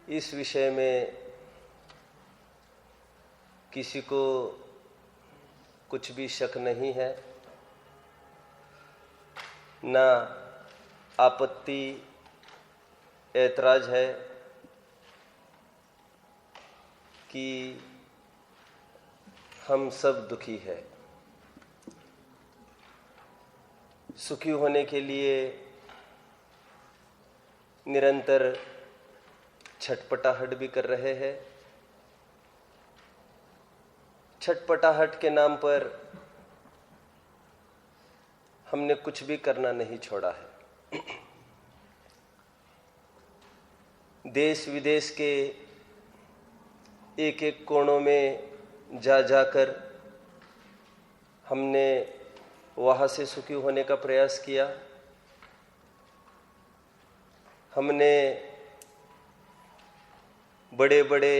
इस विषय में किसी को कुछ भी शक नहीं है, ना आपत्ति ऐतराज है कि हम सब दुखी है। सुखी होने के लिए निरंतर छटपटाहट भी कर रहे हैं। छटपटाहट के नाम पर हमने कुछ भी करना नहीं छोड़ा है। देश विदेश के एक एक कोनों में जा जाकर हमने वहाँ से सुखी होने का प्रयास किया। हमने बड़े बड़े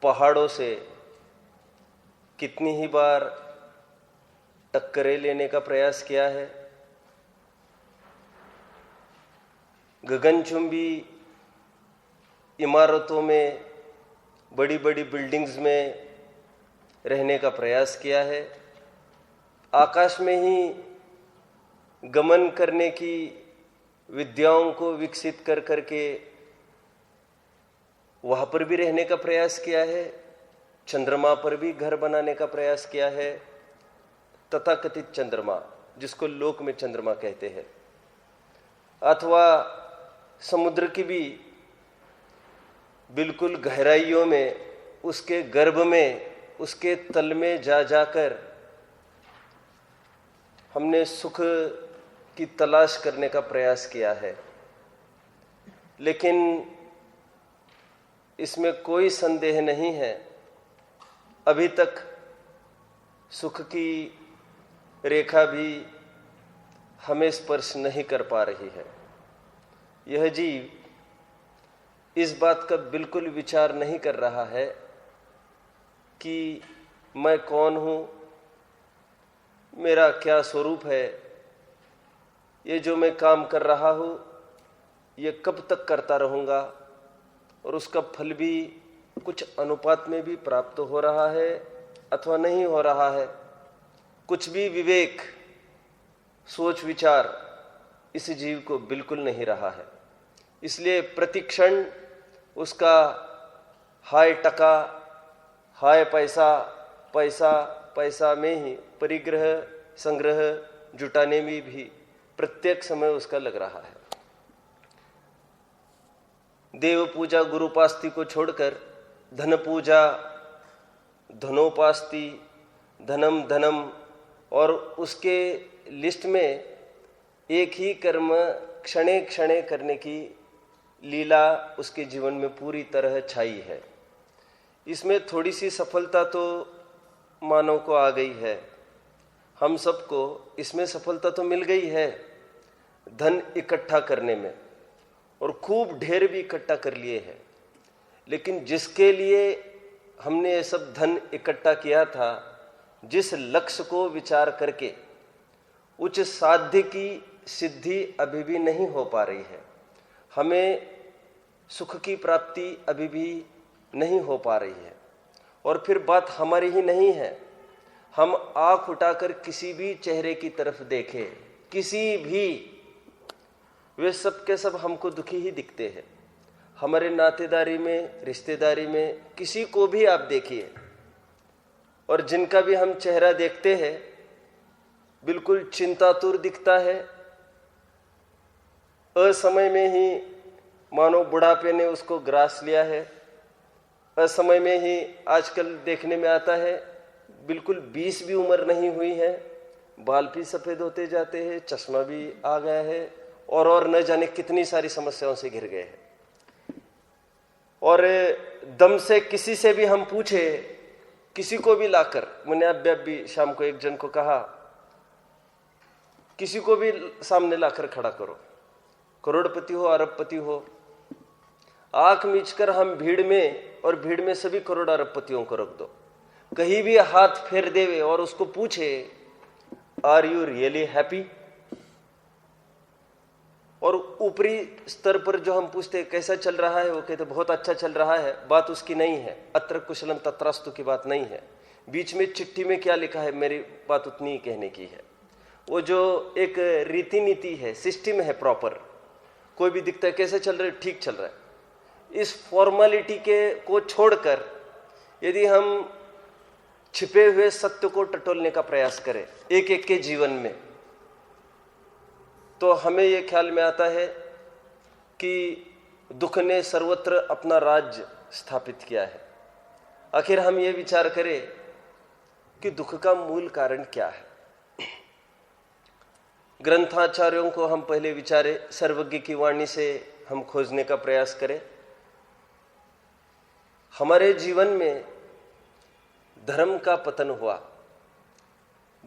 पहाड़ों से कितनी ही बार टक्करें लेने का प्रयास किया है। गगनचुंबी इमारतों में, बड़ी बड़ी बिल्डिंग्स में रहने का प्रयास किया है। आकाश में ही गमन करने की विद्याओं को विकसित कर करके वहाँ पर भी रहने का प्रयास किया है। चंद्रमा पर भी घर बनाने का प्रयास किया है। तथाकथित चंद्रमा, जिसको लोक में चंद्रमा कहते हैं, अथवा समुद्र की भी बिल्कुल गहराइयों में, उसके गर्भ में, उसके तल में जा जाकर हमने सुख की तलाश करने का प्रयास किया है। लेकिन इसमें कोई संदेह नहीं है, अभी तक सुख की रेखा भी हमें स्पर्श नहीं कर पा रही है। यह जीव इस बात का बिल्कुल विचार नहीं कर रहा है कि मैं कौन हूँ, मेरा क्या स्वरूप है, ये जो मैं काम कर रहा हूँ ये कब तक करता रहूँगा, और उसका फल भी कुछ अनुपात में भी प्राप्त हो रहा है अथवा नहीं हो रहा है। कुछ भी विवेक, सोच विचार इस जीव को बिल्कुल नहीं रहा है। इसलिए प्रतिक्षण उसका हाय टका, हाय पैसा, पैसा पैसा में ही परिग्रह संग्रह जुटाने में भी प्रत्येक समय उसका लग रहा है। देव पूजा गुरुपास्ति को छोड़कर धन पूजा, धनोपास्ति, धनम धनम, और उसके लिस्ट में एक ही कर्म क्षणे क्षणे करने की लीला उसके जीवन में पूरी तरह छाई है। इसमें थोड़ी सी सफलता तो मानव को आ गई है, हम सबको इसमें सफलता तो मिल गई है धन इकट्ठा करने में, और खूब ढेर भी इकट्ठा कर लिए हैं। लेकिन जिसके लिए हमने ये सब धन इकट्ठा किया था, जिस लक्ष्य को विचार करके, उच्च साध्य की सिद्धि अभी भी नहीं हो पा रही है। हमें सुख की प्राप्ति अभी भी नहीं हो पा रही है। और फिर बात हमारी ही नहीं है। हम आंख उठाकर किसी भी चेहरे की तरफ देखें, किसी भी, वे सब के सब हमको दुखी ही दिखते हैं। हमारे नातेदारी में, रिश्तेदारी में, किसी को भी आप देखिए, और जिनका भी हम चेहरा देखते हैं बिल्कुल चिंतातुर दिखता है। असमय में ही मानो बुढ़ापे ने उसको ग्रास लिया है। असमय में ही आजकल देखने में आता है बिल्कुल 20 भी उम्र नहीं हुई है, बाल भी सफेद होते जाते हैं, चश्मा भी आ गया है, और न जाने कितनी सारी समस्याओं से घिर गए हैं। और दम से किसी से भी हम पूछे, किसी को भी लाकर, मैंने अब भी शाम को एक जन को कहा, किसी को भी सामने लाकर खड़ा करो, करोड़पति हो अरबपति हो, आंख मीचकर हम भीड़ में, और भीड़ में सभी करोड़ अरबपतियों को रख दो, कहीं भी हाथ फेर देवे और उसको पूछे आर यू रियली हैप्पी, और ऊपरी स्तर पर जो हम पूछते हैं कैसा चल रहा है, वो कहते बहुत अच्छा चल रहा है, बात उसकी नहीं है। अत्र कुशलम तत्रास्तु की बात नहीं है। बीच में चिट्ठी में क्या लिखा है, मेरी बात उतनी ही कहने की है। वो जो एक रीति नीति है, सिस्टम है प्रॉपर, कोई भी दिखता है कैसे चल रहा है, ठीक चल रहा है। इस फॉर्मेलिटी के को छोड़कर यदि हम छिपे हुए सत्य को टटोलने का प्रयास करें एक एक के जीवन में, तो हमें यह ख्याल में आता है कि दुख ने सर्वत्र अपना राज्य स्थापित किया है। आखिर हम ये विचार करें कि दुख का मूल कारण क्या है। ग्रंथाचार्यों को हम पहले विचारे, सर्वज्ञ की वाणी से हम खोजने का प्रयास करें। हमारे जीवन में धर्म का पतन हुआ।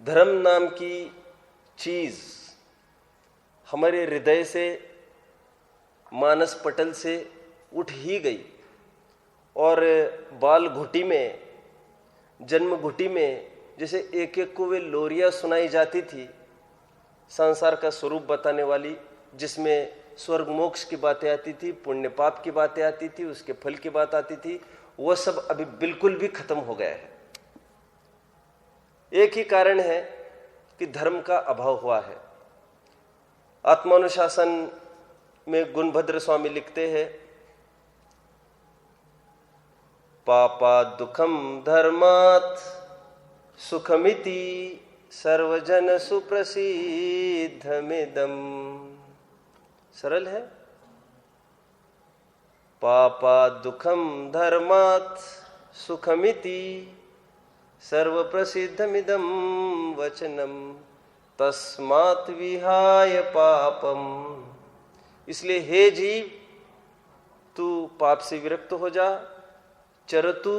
धर्म नाम की चीज हमारे हृदय से, मानस पटल से उठ ही गई और बाल घुटी में, जन्म घुटी में जैसे एक एक को वे लोरियां सुनाई जाती थी संसार का स्वरूप बताने वाली, जिसमें स्वर्ग मोक्ष की बातें आती थी, पुण्य पाप की बातें आती थी, उसके फल की बात आती थी, वह सब अभी बिल्कुल भी खत्म हो गया है। एक ही कारण है कि धर्म का अभाव हुआ है। आत्मानुशासन में गुणभद्र स्वामी लिखते हैं, पापा दुखम धर्मात् सुखमिति सर्वजन सुप्रसिद्धमिदम्। सरल है। पापा दुखम धर्मात् सुखमिति सर्व प्रसिद्धमिदं वचनम तस्मात् विहाय पापम। इसलिए हे जीव, तू पाप से विरक्त हो जा, चरतु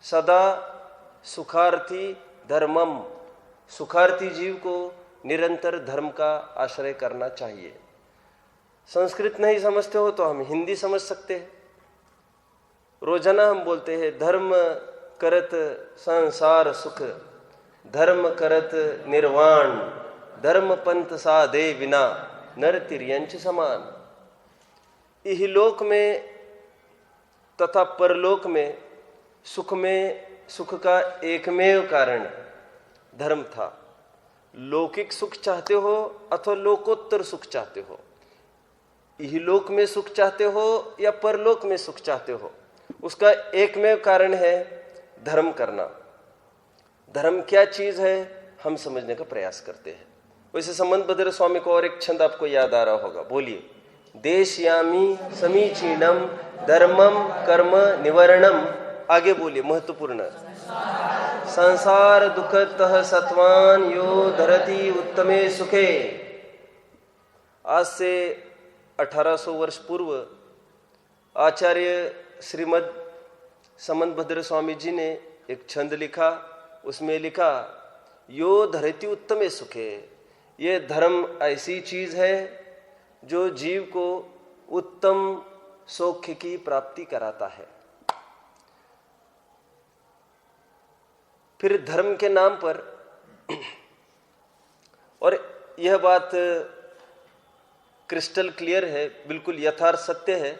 सदा सुखार्थी धर्मम। सुखार्थी जीव को निरंतर धर्म का आश्रय करना चाहिए। संस्कृत नहीं समझते हो तो हम हिंदी समझ सकते हैं। रोजाना हम बोलते हैं धर्म करत संसार सुख, धर्म करत निर्वाण, धर्म पंथ साधे विना नर तिर्यंच समान। इहलोक में तथा परलोक में सुख का एकमेव कारण धर्म था। लौकिक सुख चाहते हो अथवा लोकोत्तर सुख चाहते हो, इहलोक में सुख चाहते हो या परलोक में सुख चाहते हो, उसका एकमेव कारण है धर्म करना। धर्म क्या चीज है हम समझने का प्रयास करते हैं। वैसे संबंध भद्र स्वामी को और एक छंद आपको याद आ रहा होगा, बोलिए। देशयामी समीचीनम धर्मम कर्म निवारणम। आगे बोलिए, महत्वपूर्ण। संसार दुखतः सत्वान यो धरती उत्तमे सुखे। आज से 1800 वर्ष पूर्व आचार्य श्रीमद संबंध भद्र स्वामी जी ने एक छंद लिखा। उसमें लिखा, यो धरती उत्तमे सुखे। ये धर्म ऐसी चीज है जो जीव को उत्तम सौख्य की प्राप्ति कराता है। फिर धर्म के नाम पर, और यह बात क्रिस्टल क्लियर है, बिल्कुल यथार्थ सत्य है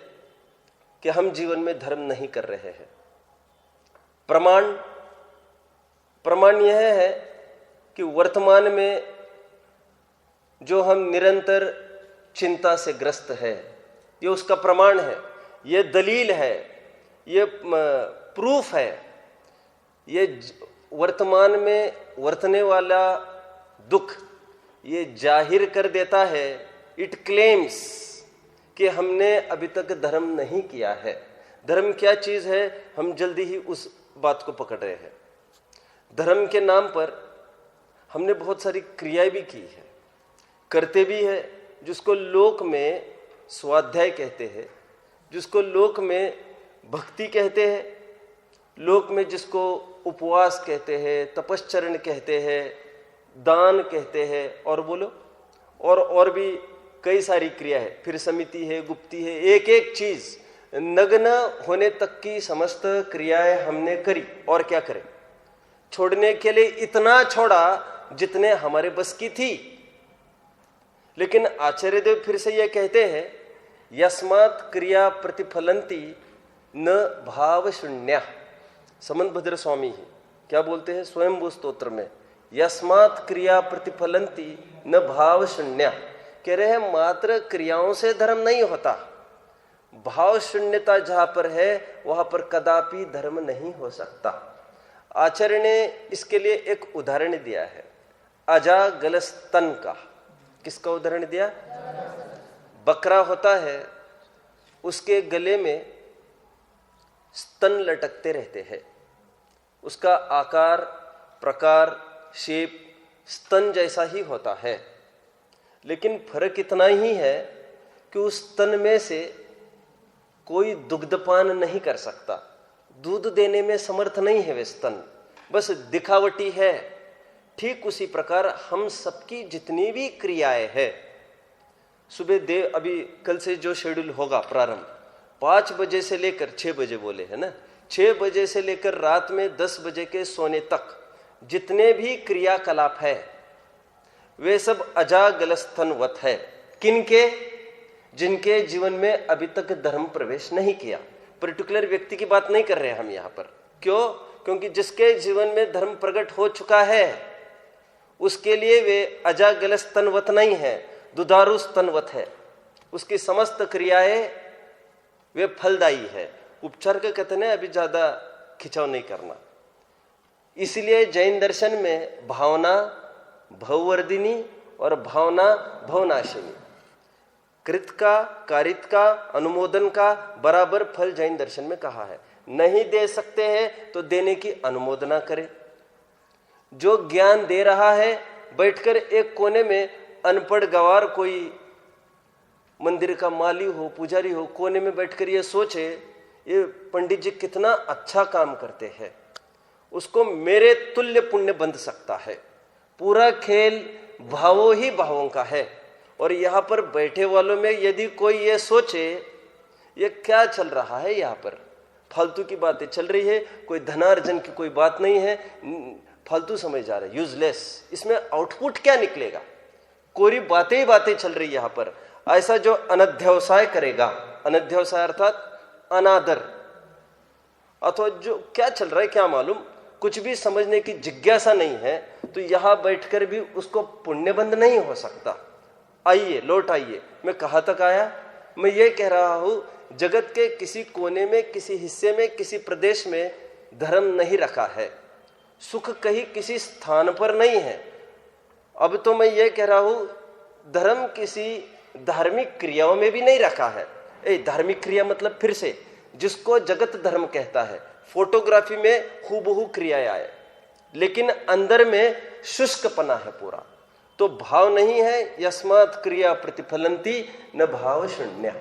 कि हम जीवन में धर्म नहीं कर रहे हैं। प्रमाण यह है कि वर्तमान में जो हम निरंतर चिंता से ग्रस्त है, ये उसका प्रमाण है, ये दलील है, ये प्रूफ है। ये वर्तमान में वर्तने वाला दुख ये जाहिर कर देता है, इट क्लेम्स कि हमने अभी तक धर्म नहीं किया है। धर्म क्या चीज है हम जल्दी ही उस बात को पकड़ रहे हैं। धर्म के नाम पर हमने बहुत सारी क्रियाएं भी की है, करते भी है, जिसको लोक में स्वाध्याय कहते हैं, जिसको लोक में भक्ति कहते हैं, लोक में जिसको उपवास कहते हैं, तपश्चरण कहते हैं, दान कहते हैं, और बोलो और भी कई सारी क्रिया है। फिर समिति है, गुप्ती है, एक एक चीज नग्न होने तक की समस्त क्रियाएं हमने करी। और क्या करें? छोड़ने के लिए इतना छोड़ा जितने हमारे बस की थी। लेकिन आचार्य देव फिर से यह कहते हैं, यस्मात् क्रिया प्रतिफलंती न भाव शून्य। समंतभद्र स्वामी ही क्या बोलते हैं स्वयंभू स्तोत्र में, यस्मात् क्रिया प्रतिफलंती न भाव शून्य। कह रहे हैं मात्र क्रियाओं से धर्म नहीं होता, भाव शून्यता जहां पर है वहां पर कदापि धर्म नहीं हो सकता। आचार्य ने इसके लिए एक उदाहरण दिया है, अजागलस्तन का। किसका उदाहरण दिया? बकरा होता है, उसके गले में स्तन लटकते रहते हैं, उसका आकार प्रकार शेप स्तन जैसा ही होता है, लेकिन फर्क इतना ही है कि उस स्तन में से कोई दुग्धपान नहीं कर सकता, दूध देने में समर्थ नहीं है वे स्तन, बस दिखावटी है। ठीक उसी प्रकार हम सबकी जितनी भी क्रियाएं हैं, सुबह देव अभी कल से जो शेड्यूल होगा प्रारंभ 5 बजे से लेकर 6 बजे बोले है ना, 6 बजे से लेकर रात में 10 बजे के सोने तक जितने भी क्रियाकलाप है वे सब अजागलस्थनवत है। किनके? जिनके जीवन में अभी तक धर्म प्रवेश नहीं किया। पर्टिकुलर व्यक्ति की बात नहीं कर रहे हैं हम यहाँ पर। क्यों? क्योंकि जिसके जीवन में धर्म प्रकट हो चुका है उसके लिए वे अजागलस्तनवत नहीं है, दुधारू स्तनवत है। उसकी समस्त क्रियाएं वे फलदायी है। उपचार के कहते हैं अभी ज्यादा खिंचाव नहीं करना। इसलिए जैन दर्शन में भावना भववर्धिनी और भावना भवनाशिनी, कृत का कारित का अनुमोदन का बराबर फल जैन दर्शन में कहा है। नहीं दे सकते हैं तो देने की अनुमोदना करें। जो ज्ञान दे रहा है बैठकर एक कोने में अनपढ़ गवार कोई मंदिर का माली हो पुजारी हो कोने में बैठकर ये सोचे ये पंडित जी कितना अच्छा काम करते हैं, उसको मेरे तुल्य पुण्य बंध सकता है। पूरा खेल भावों ही भावों का है। और यहाँ पर बैठे वालों में यदि कोई ये सोचे ये क्या चल रहा है, यहाँ पर फालतू की बातें चल रही है, कोई धनार्जन की कोई बात नहीं है, फालतू समझ जा रहा है, यूजलेस, इसमें आउटपुट क्या निकलेगा, कोई बातें ही बातें चल रही है यहाँ पर। ऐसा जो अनध्यवसाय करेगा, अनध्यवसाय अर्थात अनादर, अथवा जो क्या चल रहा है क्या मालूम, कुछ भी समझने की जिज्ञासा नहीं है, तो यहां बैठकर भी उसको पुण्यबंध नहीं हो सकता। आइए लौट आइए, मैं कहां तक आया? मैं ये कह रहा हूं जगत के किसी कोने में किसी हिस्से में किसी प्रदेश में धर्म नहीं रखा है, सुख कहीं किसी स्थान पर नहीं है। अब तो मैं ये कह रहा हूं धर्म किसी धार्मिक क्रियाओं में भी नहीं रखा है। धार्मिक क्रिया मतलब फिर से जिसको जगत धर्म कहता है, फोटोग्राफी में हूबहू क्रियाएं आए लेकिन अंदर में शुष्कपना है पूरा, तो भाव नहीं है। यस्मात् क्रिया प्रतिफलंती न भाव शून्य,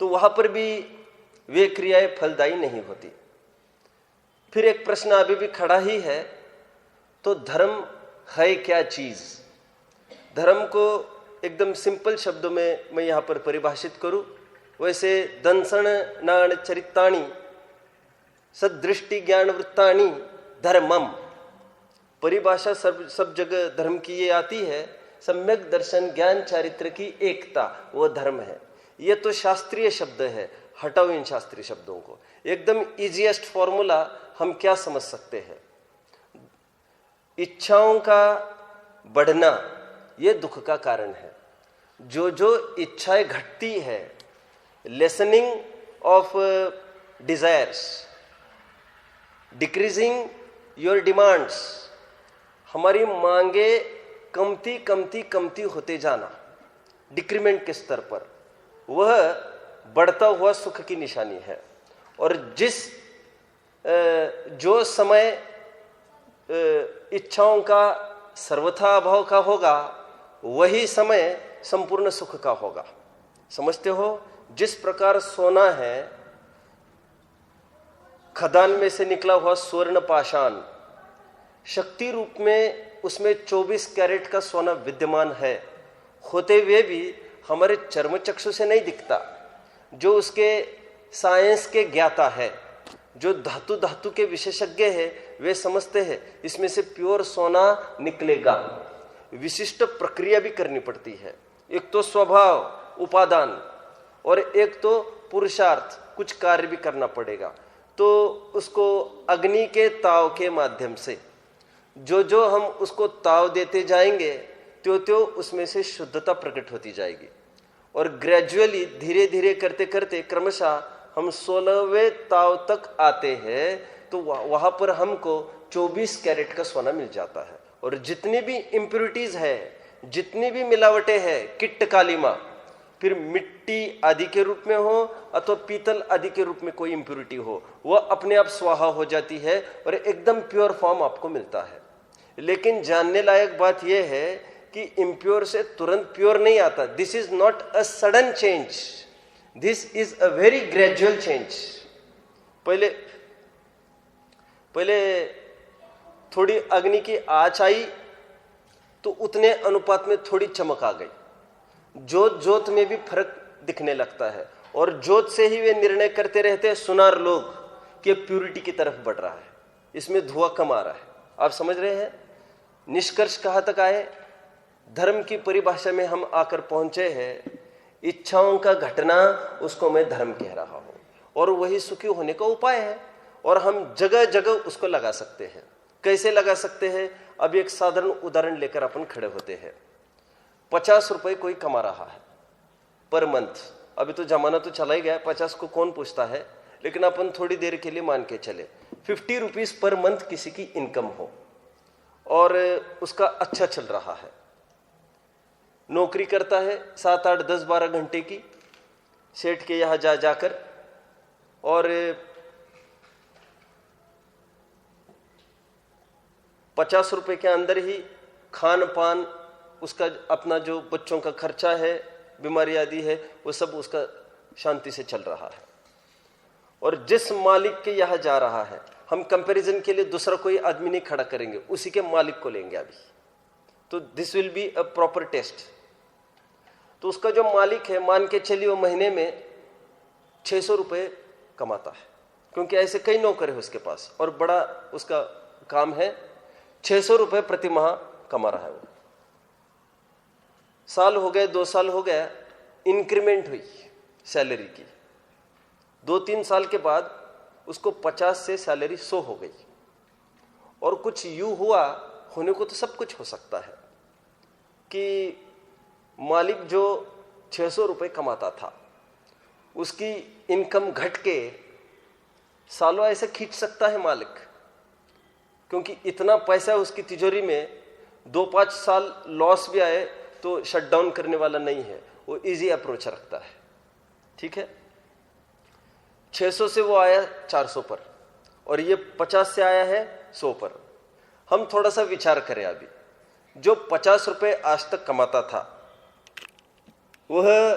तो वहां पर भी वे क्रियाएं फलदायी नहीं होती। फिर एक प्रश्न अभी भी खड़ा ही है, तो धर्म है क्या चीज? धर्म को एकदम सिंपल शब्दों में मैं यहां पर परिभाषित करूं, वैसे दंसन नाण चरिताणी सदृष्टि ज्ञान वृत्ताणी धर्मम, परिभाषा सब जगह धर्म की ये आती है, सम्यक दर्शन ज्ञान चारित्र की एकता, वो धर्म है। ये तो शास्त्रीय शब्द है, हटाओ इन शास्त्रीय शब्दों को। एकदम इजीएस्ट फॉर्मूला हम क्या समझ सकते हैं? इच्छाओं का बढ़ना ये दुख का कारण है। जो जो इच्छाएं घटती है, listening of desires, decreasing your demands, हमारी मांगे कमती कमती कमती होते जाना डिक्रीमेंट के स्तर पर, वह बढ़ता हुआ सुख की निशानी है। और जिस जो समय इच्छाओं का सर्वथा अभाव का होगा वही समय संपूर्ण सुख का होगा। समझते हो? जिस प्रकार सोना है, खदान में से निकला हुआ स्वर्ण पाषाण, शक्ति रूप में उसमें 24 कैरेट का सोना विद्यमान है, होते हुए भी हमारे चर्म चक्षु से नहीं दिखता। जो उसके साइंस के ज्ञाता है, जो धातु धातु के विशेषज्ञ है, वे समझते हैं इसमें से प्योर सोना निकलेगा। विशिष्ट प्रक्रिया भी करनी पड़ती है। एक तो स्वभाव उपादान और एक तो पुरुषार्थ, कुछ कार्य भी करना पड़ेगा। तो उसको अग्नि के ताव के माध्यम से जो हम उसको ताव देते जाएंगे त्यों उसमें से शुद्धता प्रकट होती जाएगी और ग्रेजुअली धीरे धीरे करते करते क्रमशः हम 16वें ताव तक आते हैं। तो वहां पर हमको 24 कैरेट का सोना मिल जाता है और जितनी भी इम्प्योरिटीज है, जितनी भी मिलावटें हैं, किट्ट कालीमा, फिर मिट्टी आदि के रूप में हो अथवा पीतल आदि के रूप में कोई इम्प्योरिटी हो, वह अपने आप स्वाहा हो जाती है और एकदम प्योर फॉर्म आपको मिलता है। लेकिन जानने लायक बात यह है कि इम्प्योर से तुरंत प्योर नहीं आता। This is not a sudden change, this is a very gradual change. पहले थोड़ी अग्नि की आंच आई तो उतने अनुपात में थोड़ी चमक आ गई, जोत जोत में भी फर्क दिखने लगता है और जोत से ही वे निर्णय करते रहते हैं सुनार लोग कि प्यूरिटी की तरफ बढ़ रहा है, इसमें धुआं कम आ रहा है। आप समझ रहे हैं निष्कर्ष कहां तक आए? धर्म की परिभाषा में हम आकर पहुंचे हैं, इच्छाओं का घटना उसको मैं धर्म कह रहा हूं और वही सुखी होने का उपाय है और हम जगह जगह उसको लगा सकते हैं। कैसे लगा सकते हैं? अब एक साधारण उदाहरण लेकर अपन खड़े होते हैं। 50 रुपए कोई कमा रहा है पर मंथ। अभी तो जमाना तो चला ही गया, 50 को कौन पूछता है, लेकिन अपन थोड़ी देर के लिए मान के चले 50 रुपीज पर मंथ किसी की इनकम हो और उसका अच्छा चल रहा है, नौकरी करता है 7, 8, 10, 12 घंटे की सेठ के यहां जाकर और 50 रुपए के अंदर ही खान पान, उसका अपना जो बच्चों का खर्चा है, बीमारी आदि है, वो सब उसका शांति से चल रहा है। और जिस मालिक के यहां जा रहा है, हम कंपैरिजन के लिए दूसरा कोई आदमी नहीं खड़ा करेंगे, उसी के मालिक को लेंगे अभी, तो this will be a proper test. तो उसका जो मालिक है, मान के चलिए वो महीने में 600 रुपए कमाता है, क्योंकि ऐसे कई नौकर है उसके पास और बड़ा उसका काम है। 600 रुपए प्रति माह कमा रहा है वो। साल हो गए, 2 साल हो गया, इंक्रीमेंट हुई सैलरी की। 2-3 साल के बाद उसको 50 से सैलरी 100 हो गई। और कुछ यूं हुआ, होने को तो सब कुछ हो सकता है, कि मालिक जो 600 रुपए कमाता था उसकी इनकम घट के सालों ऐसे खींच सकता है मालिक, क्योंकि इतना पैसा उसकी तिजोरी में, 2-5 साल लॉस भी आए तो शटडाउन करने वाला नहीं है, वो इजी अप्रोच रखता है। ठीक है, 600 से वो आया 400 पर और ये 50 से आया है 100 पर। हम थोड़ा सा विचार करें, अभी जो 50 रुपए आज तक कमाता था, वह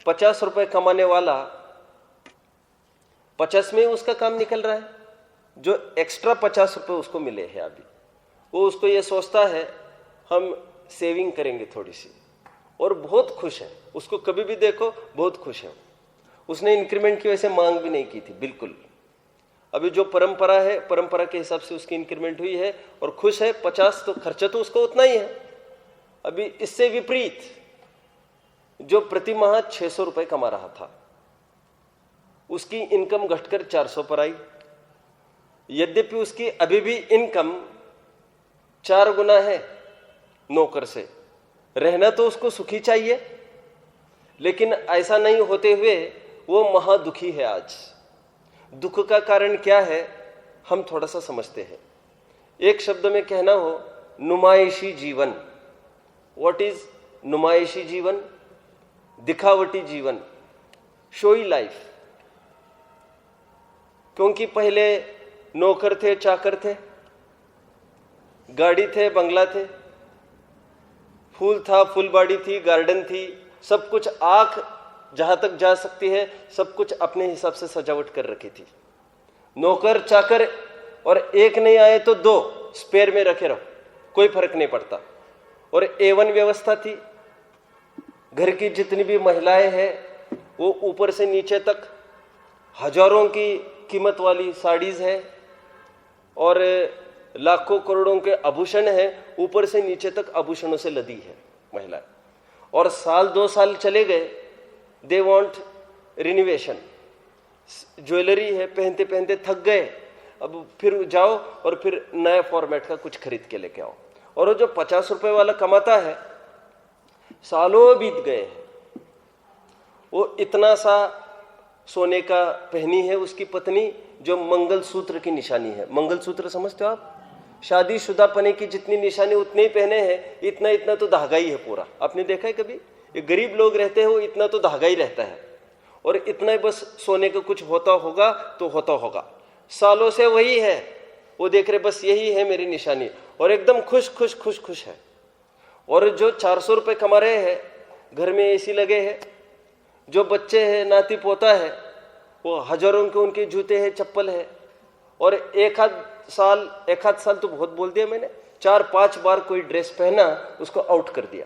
50 रुपए कमाने वाला 50 में उसका काम निकल रहा है। जो एक्स्ट्रा 50 रुपए उसको मिले हैं अभी, वो उसको ये सोचता है हम सेविंग करेंगे थोड़ी सी, और बहुत खुश है। उसको कभी भी देखो बहुत खुश है। उसने इंक्रीमेंट की वजह से मांग भी नहीं की थी, बिल्कुल। अभी जो परंपरा है, परंपरा के हिसाब से उसकी इंक्रीमेंट हुई है और खुश है। 50 तो खर्चा तो उसको उतना ही है। अभी इससे विपरीत जो प्रति माह 600 रुपए कमा रहा था, उसकी इनकम घटकर 400 पर आई। यद्यपि उसकी अभी भी इनकम 4 गुना है नौकर से। रहना तो उसको सुखी चाहिए, लेकिन ऐसा नहीं होते हुए वो महादुखी है आज। दुख का कारण क्या है, हम थोड़ा सा समझते हैं। एक शब्द में कहना हो, नुमाइशी जीवन। व्हाट इज नुमाइशी जीवन? दिखावटी जीवन, शोई लाइफ। क्योंकि पहले नौकर थे, चाकर थे, गाड़ी थे, बंगला थे, फूल था, फुलबाड़ी थी, गार्डन थी, सब कुछ आंख जहां तक जा सकती है सब कुछ अपने हिसाब से सजावट कर रखी थी। नौकर चाकर, और एक नहीं आए तो 2 स्पेयर में रखे रहो, कोई फर्क नहीं पड़ता। और A1 व्यवस्था थी। घर की जितनी भी महिलाएं हैं वो ऊपर से नीचे तक हजारों की कीमत वाली साड़ीज है और लाखों करोड़ों के आभूषण है, ऊपर से नीचे तक आभूषणों से लदी है महिला। और साल 2 साल चले गए, दे वांट रिनोवेशन, ज्वेलरी है, पहनते पहनते थक गए, अब फिर जाओ और फिर नया फॉर्मेट का कुछ खरीद के लेके आओ। और वो जो 50 रुपए वाला कमाता है, सालों बीत गए हैं, वो इतना सा सोने का पहनी है उसकी पत्नी, जो मंगलसूत्र की निशानी है। मंगलसूत्र समझते हो आप? शादीशुदा पने की जितनी निशानी उतने ही पहने हैं, इतना इतना तो धागा ही है पूरा। आपने देखा है कभी? ये गरीब लोग रहते हैं, वो इतना तो धागा ही रहता है, और इतना ही बस सोने का कुछ होता होगा तो होता होगा। सालों से वही है, वो देख रहे बस यही है मेरी निशानी, और एकदम खुश खुश खुश खुश है। और जो 400 रुपये कमा रहे हैं, घर में एसी लगे हैं, जो बच्चे हैं, नाती पोता है, वो हजारों के उनके जूते हैं, चप्पल है। और एक आध साल तो बहुत बोल दिया मैंने, 4-5 बार कोई ड्रेस पहना, उसको आउट कर दिया।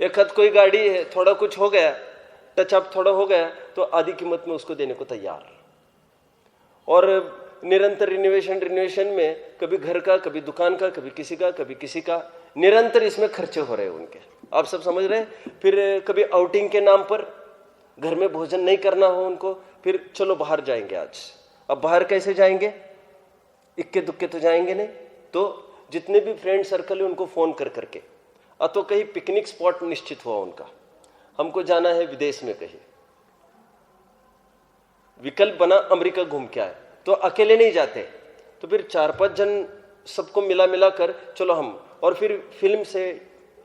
एक आध कोई गाड़ी है, थोड़ा कुछ हो गया, टच अप थोड़ा हो गया, तो आधी कीमत में उसको देने को तैयार। और निरंतर रिनोवेशन में कभी घर का, कभी दुकान का, कभी किसी का निरंतर इसमें खर्चे हो रहे हैं उनके। आप सब समझ रहे हैं? फिर कभी आउटिंग के नाम पर, घर में भोजन नहीं करना हो उनको, फिर चलो बाहर जाएंगे आज। अब बाहर कैसे जाएंगे? इक्के दुक्के तो जाएंगे नहीं, तो जितने भी फ्रेंड सर्कल है उनको फोन कर करके, तो कहीं पिकनिक स्पॉट निश्चित हुआ उनका, हमको जाना है विदेश में कहीं, विकल्प बना अमेरिका घूम के आए, तो अकेले नहीं जाते, तो फिर 4-5 जन सबको मिला कर चलो हम। और फिर फिल्म से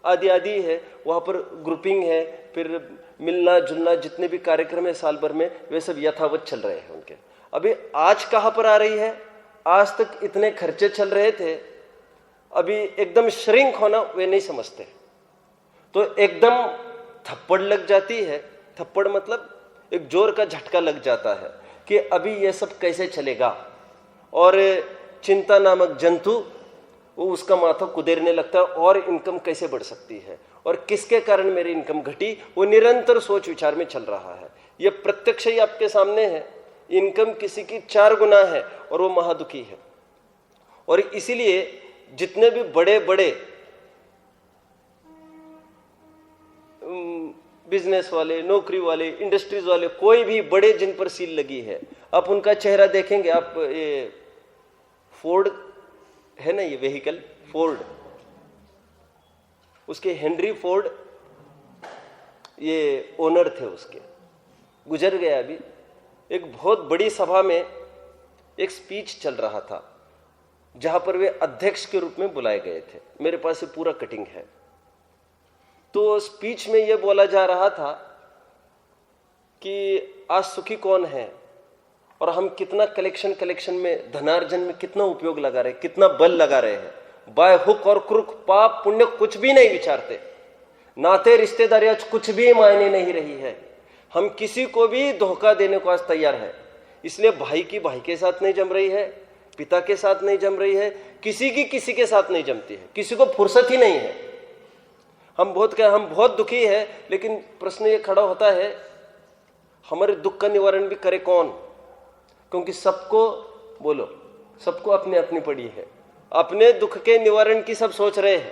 आदि है, वहाँ पर ग्रुपिंग है, फिर मिलना जुलना, जितने भी कार्यक्रम है साल भर में, वे सब यथावत चल रहे हैं उनके। अभी आज कहाँ पर आ रही है? आज तक इतने खर्चे चल रहे थे, अभी एकदम श्रिंक होना वे नहीं समझते, तो एकदम थप्पड़ लग जाती है। थप्पड़ मतलब एक जोर का झटका लग जाता है कि अभी ये सब कैसे चलेगा। और चिंता नामक जंतु वो उसका माथा कुदेरने लगता है, और इनकम कैसे बढ़ सकती है, और किसके कारण मेरी इनकम घटी, वो निरंतर सोच विचार में चल रहा है। ये प्रत्यक्ष ही आपके सामने है, इनकम किसी की 4 गुना है और वो महादुखी है। और इसीलिए जितने भी बड़े बड़े बिजनेस वाले, नौकरी वाले, इंडस्ट्रीज वाले, कोई भी बड़े जिन पर सील लगी है, आप उनका चेहरा देखेंगे। आप ये फोर्ड है ना, ये व्हीकल फोर्ड, उसके हेनरी फोर्ड ये ओनर थे, उसके गुजर गए अभी। एक बहुत बड़ी सभा में एक स्पीच चल रहा था, जहां पर वे अध्यक्ष के रूप में बुलाए गए थे। मेरे पास ये पूरा कटिंग है। तो स्पीच में यह बोला जा रहा था कि आज सुखी कौन है, और हम कितना कलेक्शन में, धनार्जन में कितना उपयोग लगा रहे, कितना बल लगा रहे हैं। बाय हुक और क्रुक पाप पुण्य कुछ भी नहीं विचारते, नाते रिश्तेदारियां कुछ भी मायने नहीं रही है। हम किसी को भी धोखा देने को आज तैयार है। इसलिए भाई की भाई के साथ नहीं जम रही है, पिता के साथ नहीं जम रही है, किसी के साथ नहीं जमती है, किसी को फुर्सत ही नहीं है। हम बहुत दुखी है, लेकिन प्रश्न ये खड़ा होता है, हमारे दुख का निवारण भी करे कौन? क्योंकि सबको अपने अपनी पड़ी है, अपने दुख के निवारण की सब सोच रहे हैं,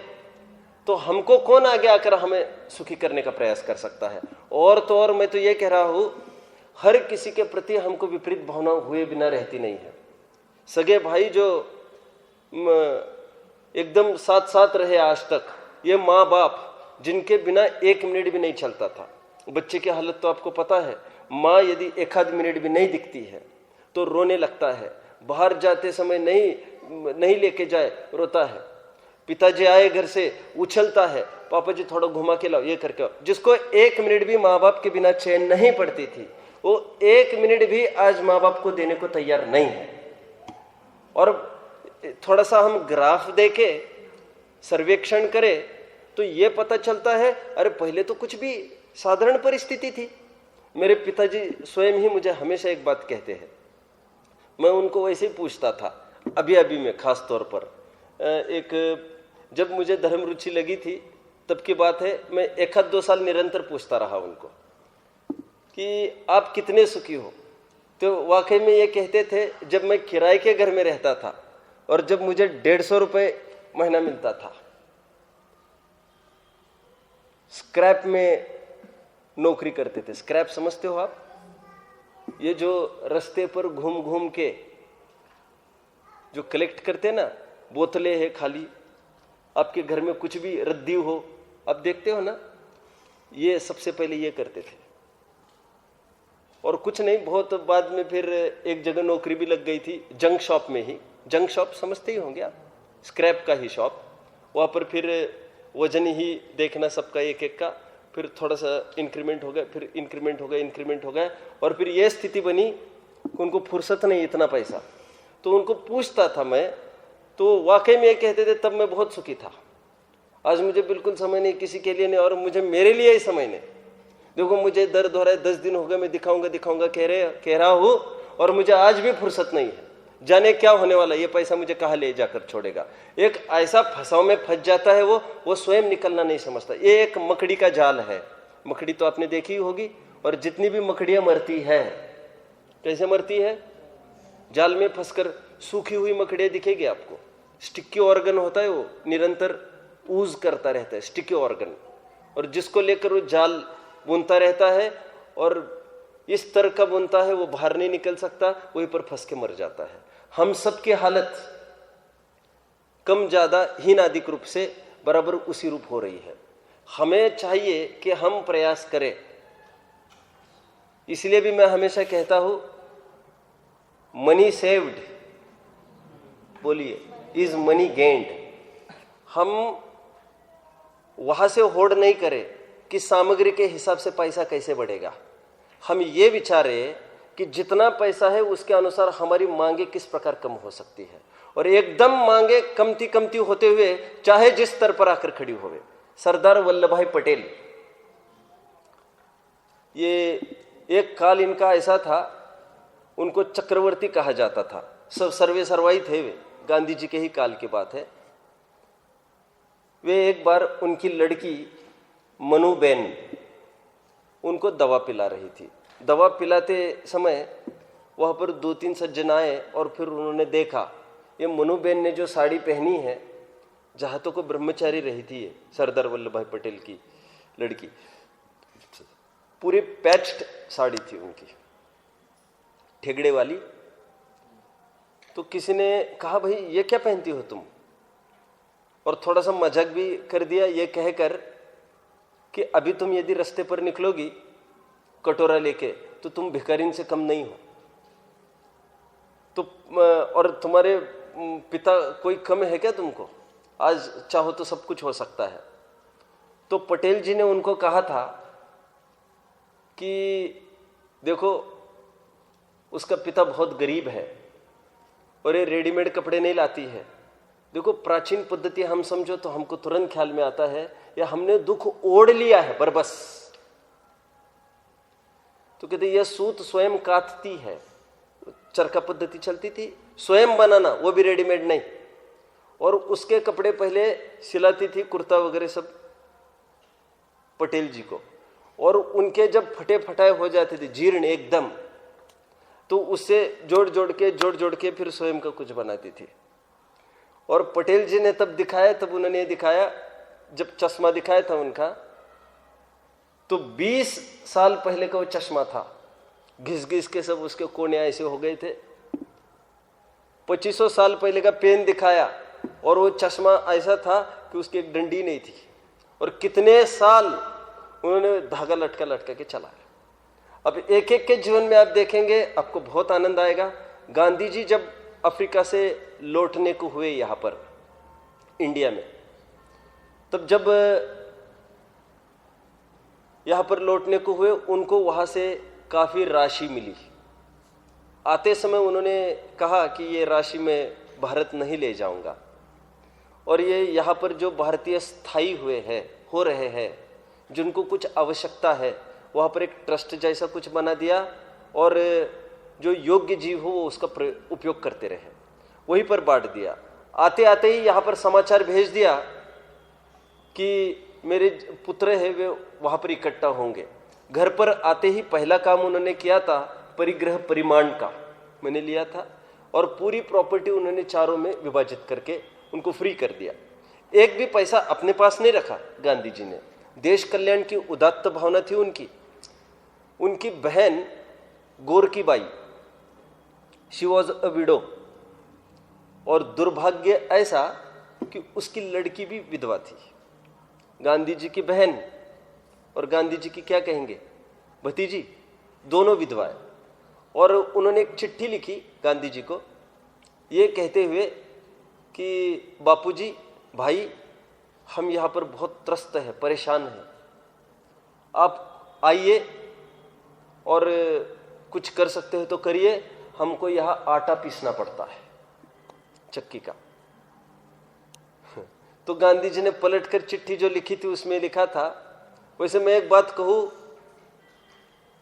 तो हमको कौन आगे आकर हमें सुखी करने का प्रयास कर सकता है? और तो और मैं तो ये कह रहा हूं, हर किसी के प्रति हमको विपरीत भावना हुए बिना रहती नहीं है। सगे भाई जो एकदम साथ रहे आज तक, ये माँ बाप जिनके बिना 1 मिनट भी नहीं चलता था। बच्चे की हालत तो आपको पता है, माँ यदि 1 मिनट भी नहीं दिखती है तो रोने लगता है, बाहर जाते समय नहीं लेके जाए रोता है, पिताजी आए घर से उछलता है, पापा जी थोड़ा घुमा के लाओ, ये करके आओ। जिसको 1 मिनट भी माँ बाप के बिना चैन नहीं पड़ती थी, वो 1 मिनट भी आज माँ बाप को देने को तैयार नहीं है। और थोड़ा सा हम ग्राफ देके सर्वेक्षण करें तो ये पता चलता है, अरे पहले तो कुछ भी साधारण परिस्थिति थी। मेरे पिताजी स्वयं ही मुझे हमेशा एक बात कहते हैं, मैं उनको वैसे ही पूछता था, अभी में खास तौर पर जब मुझे धर्म रुचि लगी थी तब की बात है, मैं 1-2 साल निरंतर पूछता रहा उनको कि आप कितने सुखी हो। तो वाकई में ये कहते थे, जब मैं किराए के घर में रहता था और जब मुझे 150 रुपये महीना मिलता था, स्क्रैप में नौकरी करते थे। स्क्रैप समझते हो आप? ये जो रास्ते पर घूम घूम के जो कलेक्ट करते ना, बोतलें है खाली, आपके घर में कुछ भी रद्दी हो, आप देखते हो ना, ये सबसे पहले ये करते थे। और कुछ नहीं, बहुत बाद में फिर एक जगह नौकरी भी लग गई थी, जंक शॉप में ही। जंक शॉप समझते ही होंगे आप, स्क्रैप का ही शॉप। वहाँ पर फिर वजन ही देखना सबका एक एक का, फिर थोड़ा सा इंक्रीमेंट हो गया, फिर इंक्रीमेंट हो गया, इंक्रीमेंट हो गया, और फिर ये स्थिति बनी कि उनको फुर्सत नहीं इतना पैसा। तो उनको पूछता था मैं, तो वाकई में ये कहते थे तब मैं बहुत सुखी था। आज मुझे बिल्कुल समय नहीं किसी के लिए नहीं, और मुझे मेरे लिए ही समय नहीं। देखो मुझे दर्द हो रहा है, 10 दिन हो गए मैं दिखाऊंगा कह रहा हूँ, और मुझे आज भी फुर्सत नहीं है। जाने क्या होने वाला, ये पैसा मुझे कहाँ ले जाकर छोड़ेगा। एक ऐसा फंसाव में फंस जाता है वो स्वयं निकलना नहीं समझता। ये एक मकड़ी का जाल है। मकड़ी तो आपने देखी ही होगी, और जितनी भी मकड़ियां मरती है, कैसे मरती है? जाल में फंसकर। सूखी हुई मकड़ियां दिखेगी आपको, स्टिकी ऑर्गन होता है, वो निरंतर ऊज करता रहता है, स्टिकी ऑर्गन, और जिसको लेकर वो जाल बुनता रहता है, और इस तरह का बुनता है, वो बाहर नहीं निकल सकता, वहीं पर फंस के मर जाता है। हम सबकी हालत कम ज्यादा हीनादिक रूप से बराबर उसी रूप हो रही है। हमें चाहिए कि हम प्रयास करें। इसलिए भी मैं हमेशा कहता हूं, मनी सेव्ड, बोलिए, इज मनी गेन्ड। हम वहां से होड़ नहीं करें कि सामग्री के हिसाब से पैसा कैसे बढ़ेगा। हम ये विचारें कि जितना पैसा है उसके अनुसार हमारी मांगे किस प्रकार कम हो सकती है, और एकदम मांगे कमती कमती होते हुए चाहे जिस स्तर पर आकर खड़ी होवे। सरदार वल्लभ भाई पटेल, ये एक काल इनका ऐसा था, उनको चक्रवर्ती कहा जाता था, सब सर्वे सर्वाई थे वे, गांधी जी के ही काल की बात है। वे एक बार उनकी लड़की मनुबेन उनको दवा पिला रही थी। दवा पिलाते समय वहाँ पर 2-3 सज्जन आए, और फिर उन्होंने देखा ये मनुबेन ने जो साड़ी पहनी है, जहाँ तो को ब्रह्मचारी रही थी, ये सरदार वल्लभ भाई पटेल की लड़की, पूरी पैच्ड साड़ी थी उनकी, ठेगड़े वाली। तो किसी ने कहा भाई ये क्या पहनती हो तुम, और थोड़ा सा मजाक भी कर दिया ये कहकर कि अभी तुम यदि रास्ते पर निकलोगी कटोरा लेके तो तुम भिखारिन से कम नहीं हो, तो और तुम्हारे पिता कोई कम है क्या तुमको, आज चाहो तो सब कुछ हो सकता है। तो पटेल जी ने उनको कहा था कि देखो उसका पिता बहुत गरीब है और ये रेडीमेड कपड़े नहीं लाती है। देखो प्राचीन पद्धति हम समझो तो हमको तुरंत ख्याल में आता है, या हमने दुख ओढ़ लिया है पर बस। तो कहते यह सूत स्वयं काटती है, चरखा पद्धति चलती थी, स्वयं बनाना, वो भी रेडीमेड नहीं, और उसके कपड़े पहले सिलाती थी, कुर्ता वगैरह सब पटेल जी को, और उनके जब फटे फटाए हो जाते थे जीर्ण एकदम, तो उससे जोड़ जोड़ के फिर स्वयं का कुछ बनाती थी। और पटेल जी ने तब दिखाया, तब उन्होंने दिखाया, जब चश्मा दिखाया था उनका, तो 20 साल पहले का वो चश्मा था, घिस घिस के सब उसके कोने ऐसे हो गए थे। 2500 साल पहले का पेन दिखाया, और वो चश्मा ऐसा था कि उसकी एक डंडी नहीं थी, और कितने साल उन्होंने धागा लटका के चलाया। अब एक एक के जीवन में आप देखेंगे, आपको बहुत आनंद आएगा। गांधी जी जब अफ्रीका से लौटने को हुए यहाँ पर इंडिया में, तब जब यहाँ पर लौटने को हुए, उनको वहाँ से काफ़ी राशि मिली। आते समय उन्होंने कहा कि ये राशि मैं भारत नहीं ले जाऊंगा, और ये यहाँ पर जो भारतीय स्थायी हो रहे हैं, जिनको कुछ आवश्यकता है, वहाँ पर एक ट्रस्ट जैसा कुछ बना दिया, और जो योग्य जीव हो वो उसका उपयोग करते रहे, वहीं पर बांट दिया। आते आते ही यहाँ पर समाचार भेज दिया कि मेरे पुत्र है वे वहाँ पर इकट्ठा होंगे। घर पर आते ही पहला काम उन्होंने किया था परिग्रह परिमाण का, मैंने लिया था, और पूरी प्रॉपर्टी उन्होंने चारों में विभाजित करके उनको फ्री कर दिया। एक भी पैसा अपने पास नहीं रखा गांधी जी ने। देश कल्याण की उदात्त भावना थी उनकी। उनकी बहन गोरकी by, she was a window, और दुर्भाग्य ऐसा कि उसकी लड़की भी विधवा थी। गांधी जी की बहन और गांधी जी की क्या कहेंगे भतीजी, दोनों विधवाएं। और उन्होंने एक चिट्ठी लिखी गांधी जी को ये कहते हुए कि बापूजी, भाई, हम यहाँ पर बहुत त्रस्त हैं, परेशान हैं, आप आइए और कुछ कर सकते हो तो करिए, हमको यहाँ आटा पीसना पड़ता है चक्की का। तो गांधी जी ने पलटकर चिट्ठी जो लिखी थी उसमें लिखा था, वैसे मैं एक बात कहूँ,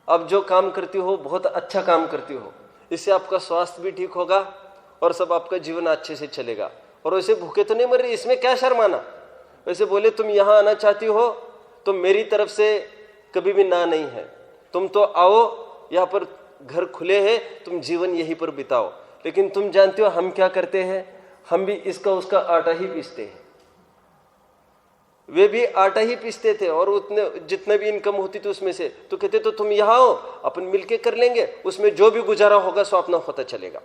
अब जो काम करती हो बहुत अच्छा काम करती हो, इससे आपका स्वास्थ्य भी ठीक होगा और सब आपका जीवन अच्छे से चलेगा, और वैसे भूखे तो नहीं मर रही, इसमें क्या शर्माना। वैसे बोले तुम यहाँ आना चाहती हो तो मेरी तरफ से कभी भी ना नहीं है, तुम तो आओ, यहाँ पर घर खुले हैं, तुम जीवन यहीं पर बिताओ। लेकिन तुम जानते हो हम क्या करते हैं, हम भी इसका उसका आटा ही पीसते हैं। वे भी आटा ही पीसते थे और उतने जितना भी इनकम होती थी उसमें से, तो कहते तो तुम यहाँ आओ, अपन मिलके कर लेंगे, उसमें जो भी गुजारा होगा सो अपना होता चलेगा।